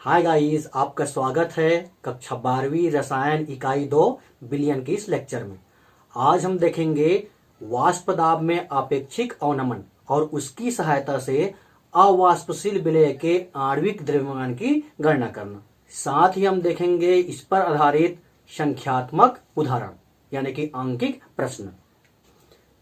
Hi guys, आपका स्वागत है कक्षा 12वीं रसायन इकाई 2 विलयन की इस लेक्चर में। आज हम देखेंगे वाष्प दाब में आपेक्षिक अवनमन और उसकी सहायता से अवाष्पशील विलय के आणविक द्रव्यमान की गणना करना। साथ ही हम देखेंगे इस पर आधारित संख्यात्मक उदाहरण यानी कि अंकिक प्रश्न।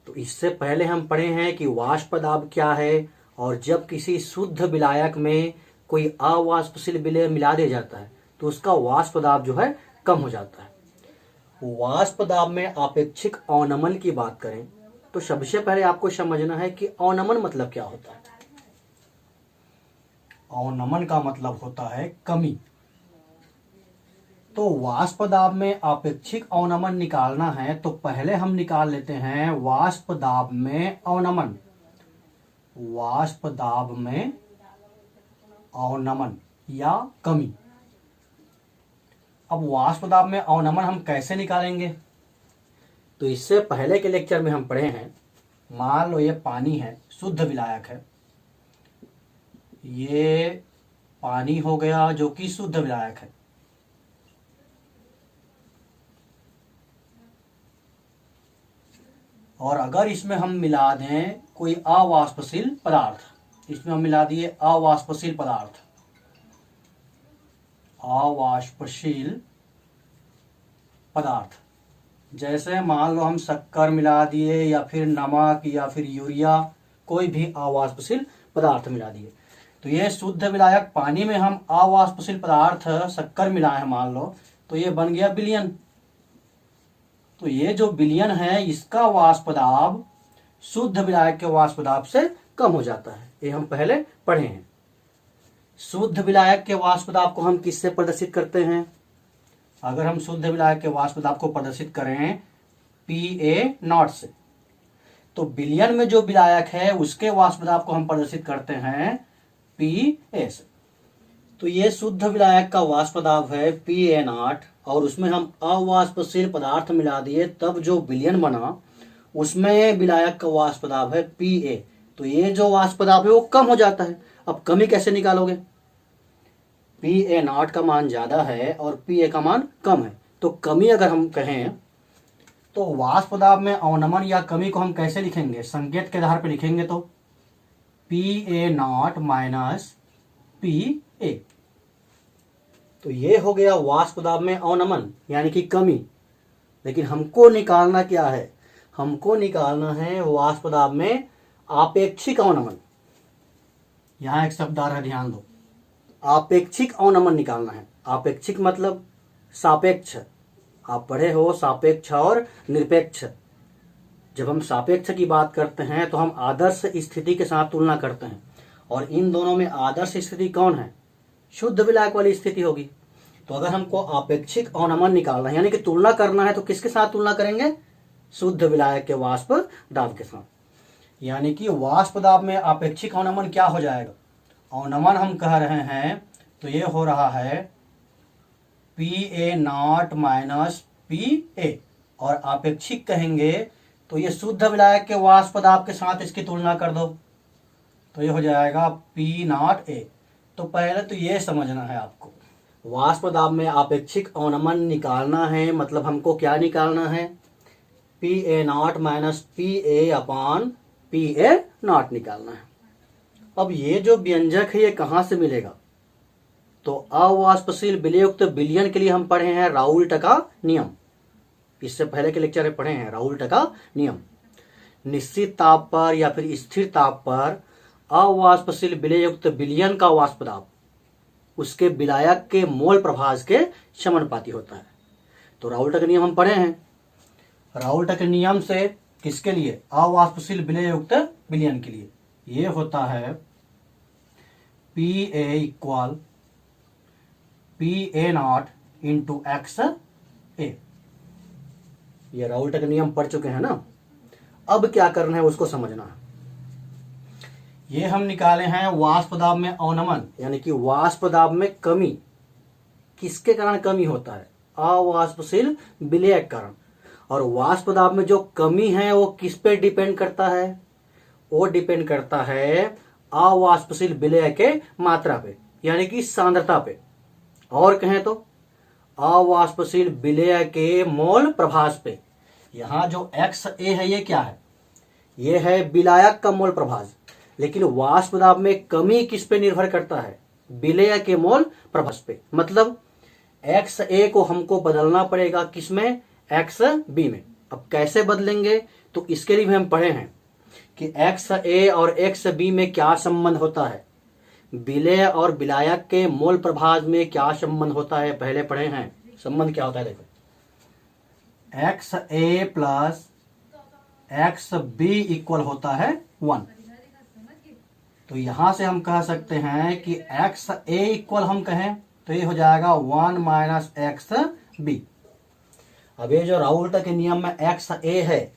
तो इससे पहले हम पढ़े हैं कि वाष्प दाब क्या है, और जब किसी शुद्ध विलायक में कोई अवाष्पशील विलय मिला दिया जाता है तो उसका वाष्प दाब जो है कम हो जाता है। वाष्प दाब में आपेक्षिक अवनमन की बात करें तो सबसे पहले आपको समझना है कि अवनमन मतलब क्या होता है। अवनमन का मतलब होता है कमी। तो वाष्प दाब में आपेक्षिक अवनमन निकालना है तो पहले हम निकाल लेते हैं वाष्प दाब में अवनमन। वाष्प दाब में अवनमन या कमी। अब वाष्प दाब में अवनमन हम कैसे निकालेंगे? तो इससे पहले के लेक्चर में हम पढ़े हैं, मान लो ये पानी है, शुद्ध विलायक है, ये पानी हो गया जो कि शुद्ध विलायक है। और अगर इसमें हम मिला दें कोई अवाष्पशील पदार्थ, इसमें हम मिला दिए अवाष्पशील पदार्थ, अवाष्पशील पदार्थ, जैसे मान लो हम शक्कर मिला दिए या फिर नमक या फिर यूरिया, कोई भी अवाष्पशील पदार्थ मिला दिए। तो ये शुद्ध विलायक पानी में हम अवाष्पशील पदार्थ शक्कर मिलाए हैं मान लो, तो ये बन गया विलयन। तो ये जो विलयन है इसका वाष्प दाब शुद्ध विलायक के वाष्प दाब से कम हो जाता है। ये हम पहले पढ़े हैं। शुद्ध विलायक के वाष्प दाब को हम किससे प्रदर्शित करते हैं? अगर हम शुद्ध विलायक के वाष्प दाब को प्रदर्शित करें PA0 से, तो विलयन में जो विलायक है उसके वाष्प दाब को हम प्रदर्शित करते हैं PA से। तो ये शुद्ध विलायक का वाष्प दाब है PA0 और उसमें हम अवाष्पशील पदार्थ मिला दिए, तब जो विलयन बना उसमें विलायक का वाष्प दाब है PA। तो ये जो वाष्प दाब है वो कम हो जाता है। अब कमी कैसे निकालोगे? PA0 का मान ज्यादा है और PA का मान कम है, तो कमी अगर हम कहें तो वाष्प दाब में अवनमन या कमी को हम कैसे लिखेंगे? संकेत के आधार पर लिखेंगे तो PA0 माइनस PA। तो ये हो गया वाष्प दाब में अवनमन यानी कि कमी। लेकिन हमको निकालना क्या है? हमको निकालना है वाष्प दाब में आपेक्षिक अवनमन। यहां एक शब्द आ रहा है, ध्यान दो। आपेक्षिक अवनमन निकालना है। आपेक्षिक मतलब सापेक्ष। आप पढ़े हो सापेक्ष और निरपेक्ष। जब हम सापेक्ष की बात करते हैं तो हम आदर्श स्थिति के साथ तुलना करते हैं, और इन दोनों में आदर्श स्थिति कौन है? शुद्ध विलायक वाली स्थिति होगी। तो अगर हमको आपेक्षिक अवनमन निकालना है यानी कि तुलना करना है, तो किसके साथ तुलना करेंगे? शुद्ध विलायक के वाष्प दाब के साथ। यानी कि वाष्प दाब में आपेक्षिक अवनमन क्या हो जाएगा? अवनमन हम कह रहे हैं तो ये हो रहा है PA0 माइनस PA, और आपेक्षिक कहेंगे तो ये शुद्ध विलायक के वाष्प दाब के साथ इसकी तुलना कर दो, तो ये हो जाएगा P0A। तो पहले तो ये समझना है आपको, वाष्प दाब में आपेक्षिक अवनमन निकालना है मतलब हमको क्या निकालना है? PA0 माइनस PA अपान PA0 निकालना है। अब ये जो व्यंजक है ये कहां से मिलेगा? तो अवाष्पशील विलयुक्त विलयन के लिए हम पढ़े हैं राउल्ट का नियम। इससे पहले के लेक्चर में पढ़े हैं राउल्ट का नियम। निश्चित ताप पर या फिर स्थिर ताप पर अवाष्पशील विलयुक्त विलयन का वाष्प दाब उसके विलायक के मोल प्रभाज के समानुपाती होता है। तो राउल्ट का नियम हम पढ़े हैं। राउल्ट के नियम से किसके लिए? अवाष्पशील विलयुक्त विलयन के लिए ये होता है PA equal PA0 into XA। ये राउल्ट का नियम पढ़ चुके हैं ना। अब क्या करना है उसको समझना है। ये हम निकाले हैं वाष्प दाब में अवनमन यानी कि वाष्प दाब में कमी। किसके कारण कमी होता है? अवाष्पशील विलय के कारण। और वाष्प दाब में जो कमी है वो किस पे डिपेंड करता है? वो डिपेंड करता है अवाष्पशील विलय के मात्रा पे यानी कि सांद्रता पे। और कहें तो अवाष्पशील विलेय के मोल प्रभास पे। यहाँ जो XA है ये क्या है, ये है विलायक का मोल प्रभास। लेकिन वाष्प दाब में कमी किस पे निर्भर करता है, विलेय के मोल प्रभास पे। मतलब XA को हमको बदलना पड़ेगा किसमें, XB में। अब कैसे बदलेंगे, तो इसके लिए भी हम पढ़े हैं कि XA और XB में क्या संबंध होता है, विलेय और विलायक के मोल प्रभास में क्या संबंध होता है, पहले पढ़े हैं। संबंध क्या होता है देखो, XA प्लस XB इक्वल होता है 1। तो यहां से हम कह सकते हैं कि XA इक्वल हम कहें तो ये हो जाएगा 1 माइनस XB। अब ये जो राउल्ट के नियम में XA है,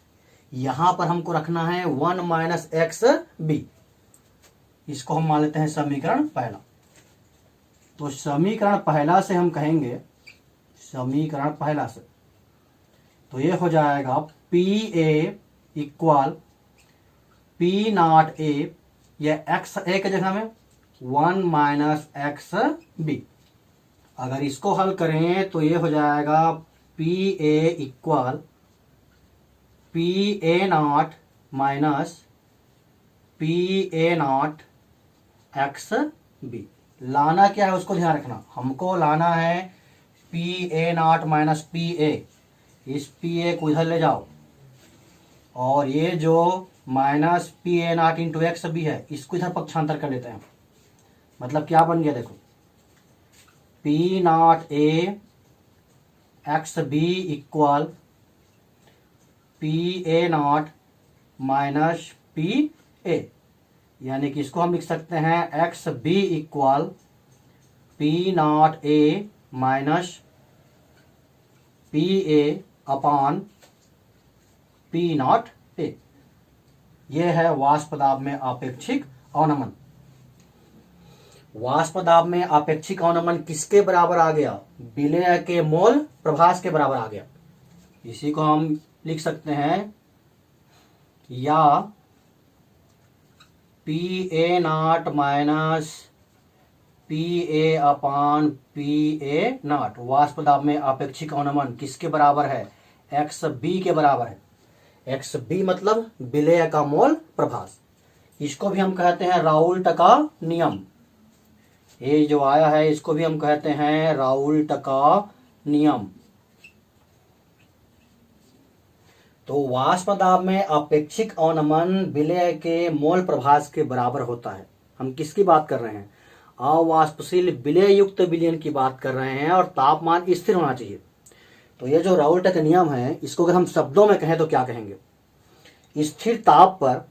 यहां पर हमको रखना है 1 माइनस XB। इसको हम मान लेते हैं समीकरण पहला। तो समीकरण पहला से हम कहेंगे, समीकरण पहला से तो ये हो जाएगा PA इक्वल P0A, ये XA के जगह में 1 माइनस XB। अगर इसको हल करें तो ये हो जाएगा PA equal PA0 minus PA0 XB। लाना क्या है उसको ध्यान रखना, हमको लाना है PA0 माइनस PA। इस PA को इधर ले जाओ और ये जो माइनस PA0 इंटू XB है इसको इधर पक्षांतर कर लेते हैं। मतलब क्या बन गया देखो, P0A XB equal PA0 minus PA। यानी कि इसको हम लिख सकते हैं XB equal P0A minus PA अपान P0A। यह है वाष्प दाब में आपेक्षिक अवनमन। वाष्प दाब में आपेक्षिक अवनमन किसके बराबर आ गया, विलेय के मोल प्रभास के बराबर आ गया। इसी को हम लिख सकते हैं या PA0 माइनस PA अपान PA0। वाष्प दाब में आपेक्षिक अवनमन किसके बराबर है, XB के बराबर है। XB मतलब विलेय का मोल प्रभास। इसको भी हम कहते हैं राउल्ट का नियम। ये जो आया है इसको भी हम कहते हैं राउल्ट का नियम। तो वाष्प दाब में आपेक्षिक अवनमन विलेय के मोल प्रभास के बराबर होता है। हम किसकी बात कर रहे हैं, अवाष्पशील विलेय युक्त विलयन की बात कर रहे हैं और तापमान स्थिर होना चाहिए। तो ये जो राउल्ट का नियम है इसको अगर हम शब्दों में कहें तो क्या कहेंगे, स्थिर ताप पर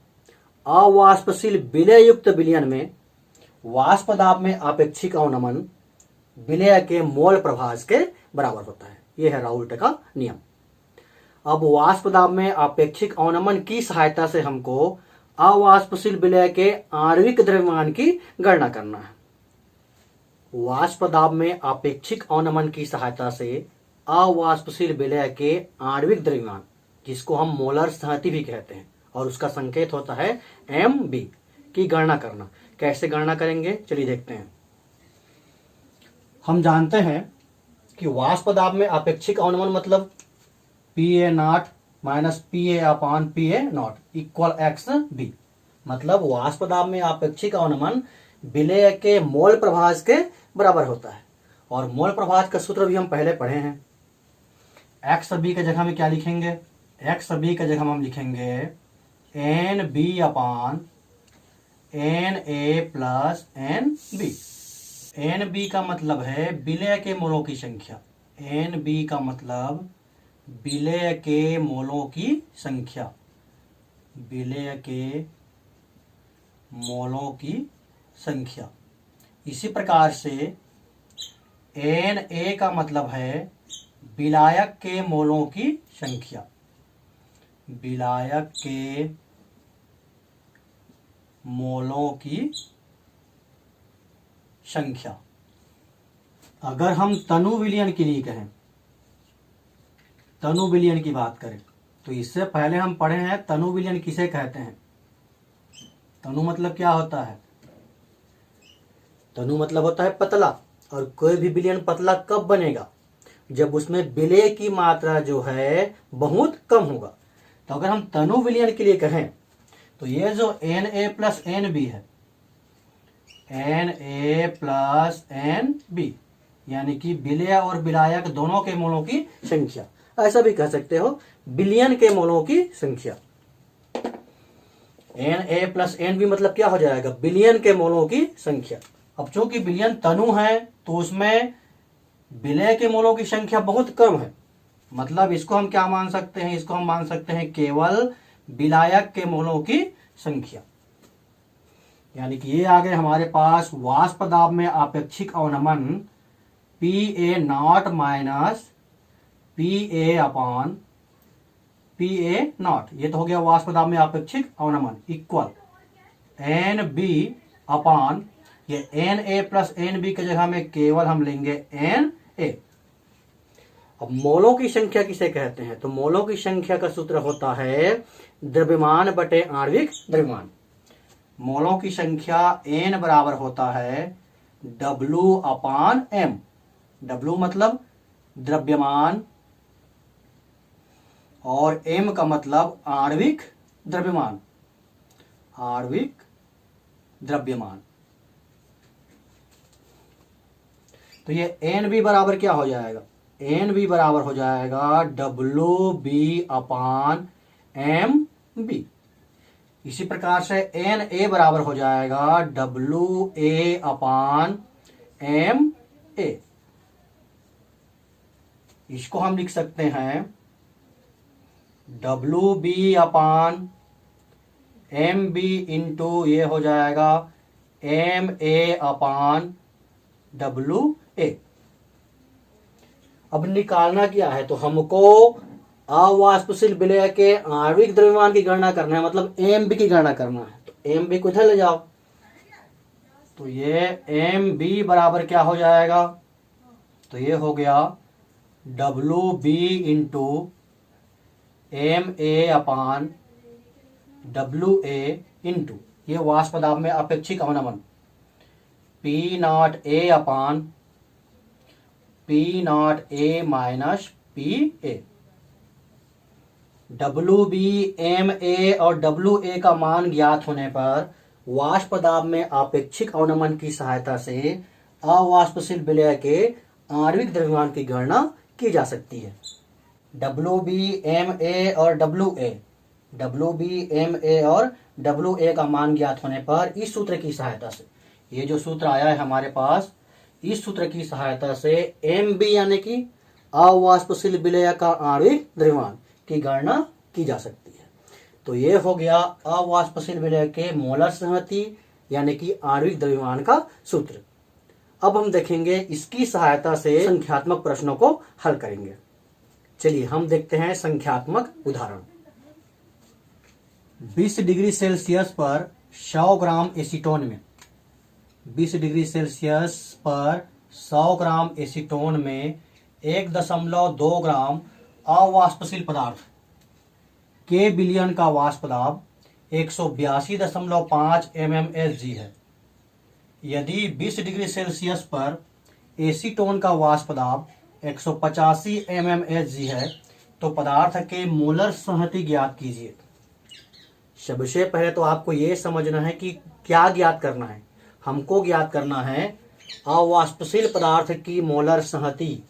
अवाष्पशील विलेय युक्त विलयन में वाष्प दाब में आपेक्षिक अवनमन विलेय के मोल प्रभास के बराबर होता है। यह है राउल्ट का नियम। अब वाष्प दाब में आपेक्षिक अवनमन की सहायता से हमको अवाष्पशील विलेय के आणविक द्रव्यमान की गणना करना है। वाष्प दाब में आपेक्षिक अवनमन की सहायता से अवाष्पशील विलेय के आणविक द्रव्यमान, जिसको हम मोलर संहति भी कहते हैं और उसका संकेत होता है MB, की गणना करना। कैसे गणना करेंगे चलिए देखते हैं। हम जानते हैं कि वाष्प दाब में आपेक्षिक अवनमन मतलब PA0 माइनस PA अपान PA0 इक्वल XB। मतलब वाष्प दाब में आपेक्षिक अवनमन विलेय के मोल प्रभास के बराबर होता है। और मोल प्रभास का सूत्र भी हम पहले पढ़े हैं। XB के जगह में क्या लिखेंगे, XB के जगह में हम लिखेंगे NB अपान NA प्लस NB। NB का मतलब है विलेय के मोलों की संख्या। NB का मतलब विलेय के मोलों की संख्या, विलेय के मोलों की संख्या। इसी प्रकार से Na का मतलब है विलायक के मोलों की संख्या, विलायक के मोलों की संख्या। अगर हम तनु विलयन के लिए कहें, तनु विलयन की बात करें तो इससे पहले हम पढ़े हैं तनु विलयन किसे कहते हैं। तनु मतलब क्या होता है, तनु मतलब होता है पतला और कोई भी विलयन पतला कब बनेगा? जब उसमें विलय की मात्रा जो है बहुत कम होगा। तो अगर हम तनु विलयन के लिए कहें तो ये जो Na प्लस एन बी है, Na प्लस एन बी, यानी कि विलय और विलायक दोनों के मोलों की संख्या, ऐसा भी कह सकते हो विलयन के मोलों की संख्या। Na प्लस एन बी मतलब क्या हो जाएगा? विलयन के मोलों की संख्या। अब चूंकि विलयन तनु है तो उसमें विलय के मोलों की संख्या बहुत कम है, मतलब इसको हम क्या मान सकते हैं? इसको हम मान सकते हैं केवल विलायक के मोलों की संख्या। यानी कि ये आ गए हमारे पास वाष्प दाब में आपेक्षिक अवनमन Pa not minus Pa upon Pa not, ये तो हो गया वाष्प दाब में आपेक्षिक अवनमन, इक्वल Nb अपॉन ये Na प्लस Nb की जगह में केवल हम लेंगे Na। अब मोलों की संख्या किसे कहते हैं? तो मोलों की संख्या का सूत्र होता है द्रव्यमान बटे आणविक द्रव्यमान। मोलों की संख्या n बराबर होता है W अपान m। W मतलब द्रव्यमान और m का मतलब आणविक द्रव्यमान, आणविक द्रव्यमान। तो ये Nb बराबर क्या हो जाएगा? Nb बराबर हो जाएगा WB अपान MB। इसी प्रकार से Na बराबर हो जाएगा WA अपान MA। इसको हम लिख सकते हैं WB अपान MB इंटू ये हो जाएगा MA अपान WA। अब निकालना क्या है? तो हमको अवाष्पशील विलय के आणविक द्रव्यमान की गणना करना है, मतलब MB की गणना करना है। तो MB को इधर ले जाओ, तो ये MB बराबर क्या हो जाएगा? तो ये हो गया WB इंटू MA अपान WA इंटू ये वाष्प दाब में अपेक्षिक अवनमन P not A upon P not A minus PA। WB MA और WA का मान ज्ञात होने पर वाष्प दाब में आपेक्षिक अवनमन की सहायता से अवाष्पशील विलय के आणविक द्रव्यमान की गणना की जा सकती है। WB MA और WA का मान ज्ञात होने पर इस सूत्र की सहायता से, ये जो सूत्र आया है हमारे पास, इस सूत्र की सहायता से MB यानी कि अवाष्पशील विलय का आणविक द्रव्यमान की गणना की जा सकती है। तो ये हो गया अवाष्पशील विलय के मोलर संहति यानी कि आणविक द्रव्यमान का सूत्र। अब हम देखेंगे इसकी सहायता से संख्यात्मक प्रश्नों को हल करेंगे। चलिए हम देखते हैं संख्यात्मक उदाहरण। 20 डिग्री सेल्सियस पर 100 ग्राम एसीटोन में 20 डिग्री सेल्सियस पर 100 ग्राम एसीटोन में 1.2 ग्राम अवाष्पशील पदार्थ के विलयन का वाष्प दाब 182.5 mmHg है। यदि 20 डिग्री सेल्सियस पर एसीटोन का वाष्प दाब 185 mmHg है तो पदार्थ के मोलर संहति ज्ञात कीजिए। सबसे पहले तो आपको यह समझना है कि क्या ज्ञात करना है। हमको ज्ञात करना है अवाष्पशील पदार्थ की मोलर संहति।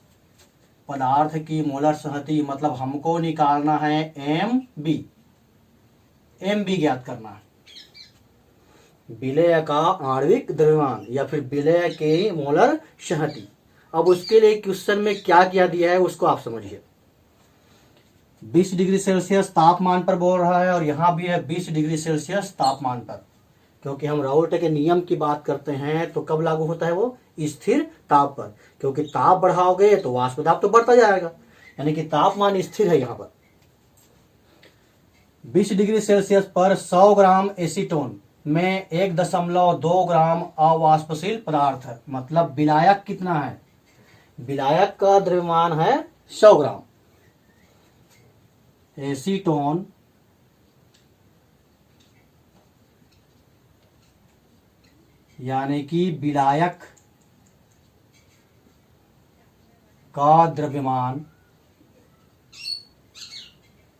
पदार्थ की मोलर संहति मतलब हमको निकालना है MB। MB ज्ञात करना है, विलय का आणविक द्रव्यमान या फिर विलय के मोलर संहति। अब उसके लिए क्वेश्चन में क्या क्या दिया है उसको आप समझिए। 20 डिग्री सेल्सियस तापमान पर बोल रहा है और यहां भी है 20 डिग्री सेल्सियस तापमान पर, क्योंकि हम राउल्ट के नियम की बात करते हैं तो कब लागू होता है वो? स्थिर ताप पर, क्योंकि ताप बढ़ाओगे तो वाष्प दाब तो बढ़ता जाएगा, यानी कि तापमान स्थिर है यहाँ पर। 20 डिग्री सेल्सियस पर 100 ग्राम एसीटोन में 1.2 ग्राम अवाष्पशील पदार्थ है, मतलब विलायक कितना है? विलायक का द्रव्यमान है 100 ग्राम। एसीटोन यानी कि विलायक का द्रव्यमान,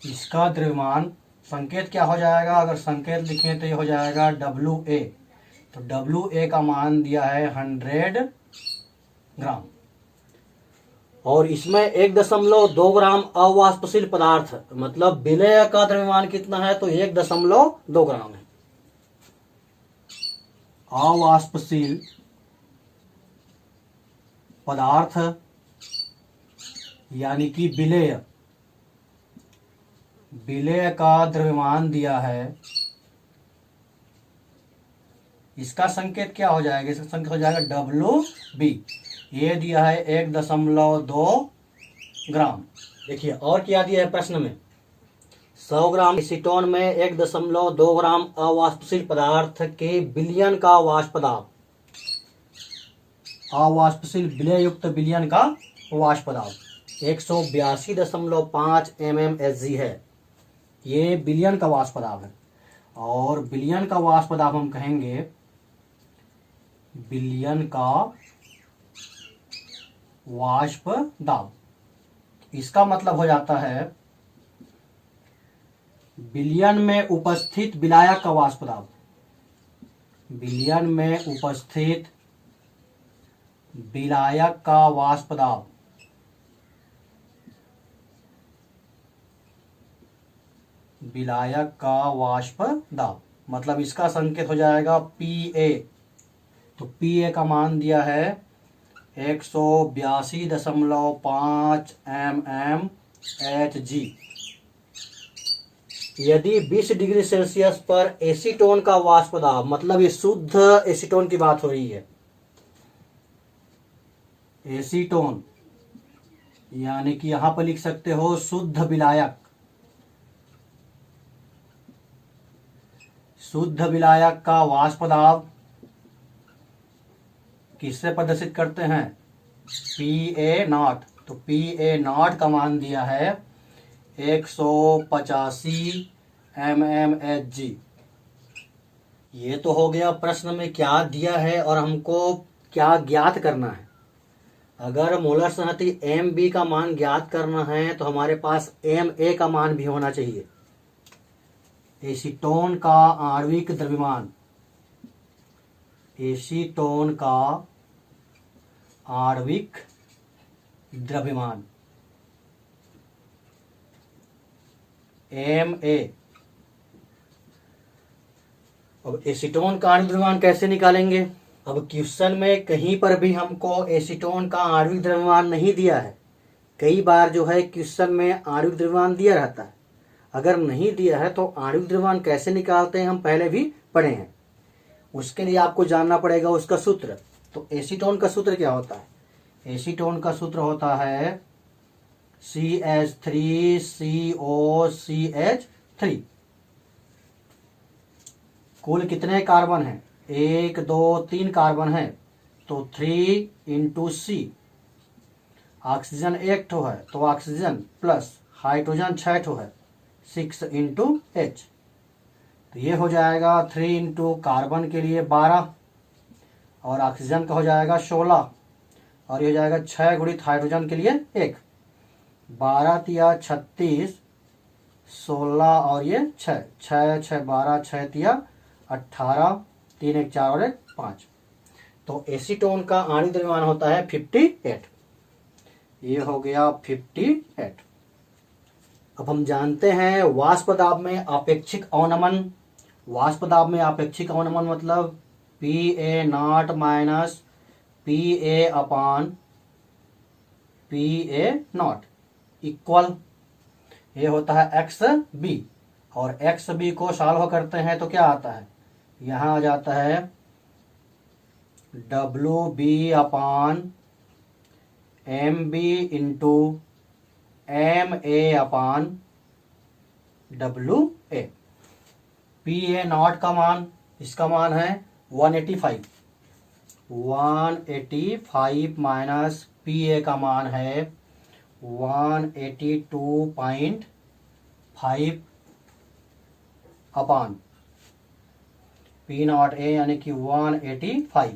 इसका द्रव्यमान संकेत क्या हो जाएगा, अगर संकेत लिखें तो ये हो जाएगा WA। तो WA का मान दिया है 100 ग्राम, और इसमें 1.2 ग्राम अवाष्पशील पदार्थ, मतलब विलेय का द्रव्यमान कितना है, तो 1.2 ग्राम है। अवाष्पशील पदार्थ यानी कि विलेय, विलेय का द्रव्यमान दिया है, इसका संकेत क्या हो जाएगा, इसका संकेत हो जाएगा WB। ये दिया है 1.2 ग्राम। देखिए और क्या दिया है प्रश्न में, 100 ग्राम एसीटोन में 1.2 ग्राम अवाष्पशील पदार्थ के विलयन का वाष्प दाब, अवाष्पशील विलय युक्त विलयन का वाष्प दाब 182.5 mmHg है। ये विलयन का वाष्प दाब है, और विलयन का वाष्प दाब हम कहेंगे विलयन का वाष्प दाब। इसका मतलब हो जाता है विलयन में उपस्थित विलायक का वाष्प दाब, विलयन में उपस्थित विलायक का वाष्प दाब, विलायक का वाष्प दाब, मतलब इसका संकेत हो जाएगा PA। तो PA का मान दिया है 182.5 mmHg। यदि 20 डिग्री सेल्सियस पर एसीटोन का वाष्प दाब, मतलब ये शुद्ध एसीटोन की बात हो रही है, एसीटोन यानी कि यहां पर लिख सकते हो शुद्ध विलायक, शुद्ध विलायक का वाष्प दाब किससे प्रदर्शित करते हैं, PA0। तो PA0 का मान दिया है 185 mmHg। ये तो हो गया प्रश्न में क्या दिया है और हमको क्या ज्ञात करना है। अगर मोलर संहति MB का मान ज्ञात करना है तो हमारे पास MA का मान भी होना चाहिए। एसीटोन का आणविक द्रव्यमान, एसीटोन का आणविक द्रव्यमान MA। अब एसीटोन का आणविक द्रव्यमान कैसे निकालेंगे। अब क्वेश्चन में कहीं पर भी हमको एसीटोन का आणविक द्रव्यमान नहीं दिया है। कई बार जो है क्वेश्चन में आणविक द्रव्यमान दिया रहता है, अगर नहीं दिया है तो आणविक द्रव्यमान कैसे निकालते हैं हम पहले भी पढ़े हैं। उसके लिए आपको जानना पड़ेगा उसका सूत्र। तो एसीटोन का सूत्र क्या होता है, एसीटोन का सूत्र होता है CH3COCH3। कुल कितने कार्बन हैं, 1 2 3 कार्बन है, तो 3 × C। ऑक्सीजन 1 ठो है तो ऑक्सीजन प्लस हाइड्रोजन 6 ठो है, 6 × H। तो ये हो जाएगा 3 × कार्बन के लिए 12 और ऑक्सीजन का हो जाएगा 16, और ये हो जाएगा 6 × हाइड्रोजन के लिए 1। 12 तिया 36, 16 और ये 6, 6 6 12, 6 तिया 18, 3 1 4 और 1 5। तो एसीटोन का आणविक द्रव्यमान होता है 58। ये हो गया 58। अब हम जानते हैं वाष्प दाब में आपेक्षिक अवनमन। वाष्प दाब में आपेक्षिक अवनमन मतलब PA0 माइनस PA/PA0 इक्वल, ये होता है XB। और XB को सॉल्व करते हैं तो क्या आता है, यहाँ आ जाता है WB/MB × MA/WA। PA0 का मान, इसका मान है 185 माइनस PA का मान है 182.5 अपान P0A यानी कि 185।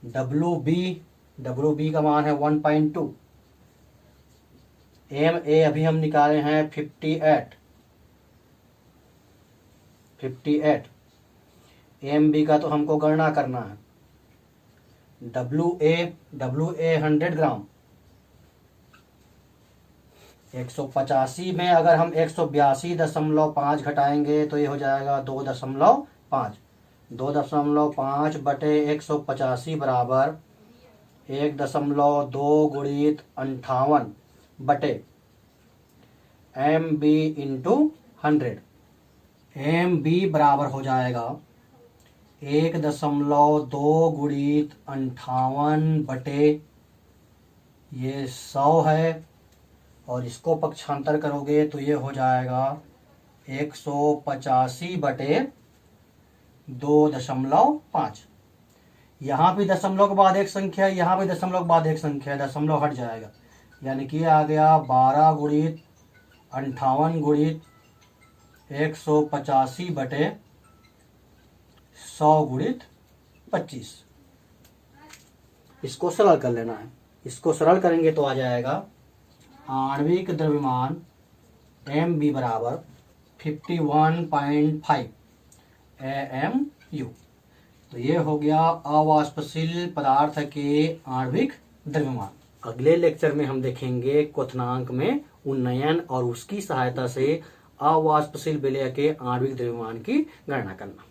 WB का मान है 1.2 एम ए अभी हम निकाले हैं 58 एम बी का तो हमको गणना करना है। डब्ल्यू ए 100 ग्राम, 185 में अगर हम 182.5 घटाएंगे तो ये हो जाएगा 2.5। 2.5 बटे 185 बराबर 1.2 गुणित 58 बटे M B into 100। M B बराबर हो जाएगा 1.2 गुणित 58 बटे ये 100 है, और इसको पक्षांतर करोगे तो ये हो जाएगा 185 बटे 2.5। यहाँ भी दशमलव के बाद एक संख्या है, यहाँ भी दशमलव के बाद एक संख्या है, दशमलव हट जाएगा, यानी कि आ गया 12 गुणित 58 गुणित 185 बटे 100 गुणित 25। इसको सरल कर लेना है। इसको सरल करेंगे तो आ जाएगा आणविक द्रव्यमान एम बी बराबर 51.5 AMU। तो ये हो गया अवाष्पशील पदार्थ के आणविक द्रव्यमान। अगले लेक्चर में हम देखेंगे क्वथनांक में उन्नयन और उसकी सहायता से अवाष्पशील विलय के आणविक द्रव्यमान की गणना करना।